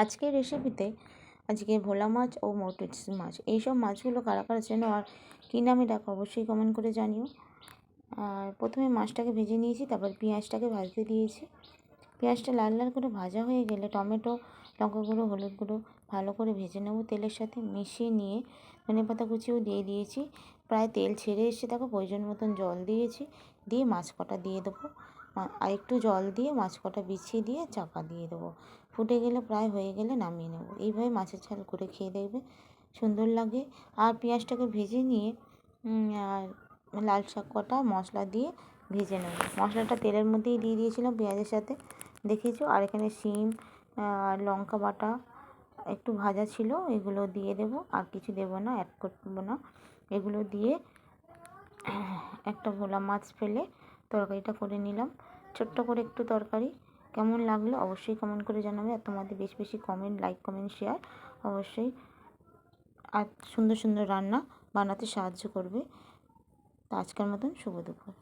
আজকের রেসিপিতে আজকে ভোলা মাছ ও মৌটুস মাছ, এইসব মাছগুলো কারা কারা চেনো আর কী নামে ডাকো অবশ্যই কমেন্ট করে জানিও। আর প্রথমে মাছটাকে ভেজে নিয়েছি, তারপর পেঁয়াজটাকে ভাজতে দিয়েছি। পেঁয়াজটা লাল লাল করে ভাজা হয়ে গেলে টমেটো, লঙ্কা গুঁড়ো, হলুদ গুঁড়ো ভালো করে ভেজে নেব, তেলের সাথে মিশিয়ে নিয়ে ধনেপাতা কুচিও দিয়ে দিয়েছি। প্রায় তেল ছেড়ে এসে দেখো প্রয়োজন মতন জল দিয়েছি, দিয়ে মাছ কটা দিয়ে দেবো। আর একটু জল দিয়ে মাছ কটা বিছিয়ে দিয়ে চাপা দিয়ে দেবো। ফুটে গেলে প্রায় হয়ে গেলে নামিয়ে নেব। এইভাবে মাছের ঝাল করে খেয়ে দেখবে, সুন্দর লাগে। আর পেঁয়াজটাকে ভেজে নিয়ে আর লাল শাক কটা মশলা দিয়ে ভেজে নেব। মশলাটা তেলের মধ্যেই দিয়ে দিয়েছিলাম পেঁয়াজের সাথে, দেখেছো। আর এখানে শিম আর লঙ্কা বাটা একটু ভাজা ছিল, এগুলো দিয়ে দেব। আর কিছু দেব না, অ্যাড করবো না। এগুলো দিয়ে একটা ভোলা মাছ ফেলে তরকারিটা করে নিলাম। ছোট্ট করে একটু তরকারি, কেমন লাগলো অবশ্যই কমেন্ট করে জানাবে। আর তোমাদের বেশি বেশি কমেন্ট, লাইক, কমেন্ট, শেয়ার অবশ্যই আর সুন্দর সুন্দর রান্না বানাতে সাহায্য করবে। তো আজকের মতন শুভ দুপুর।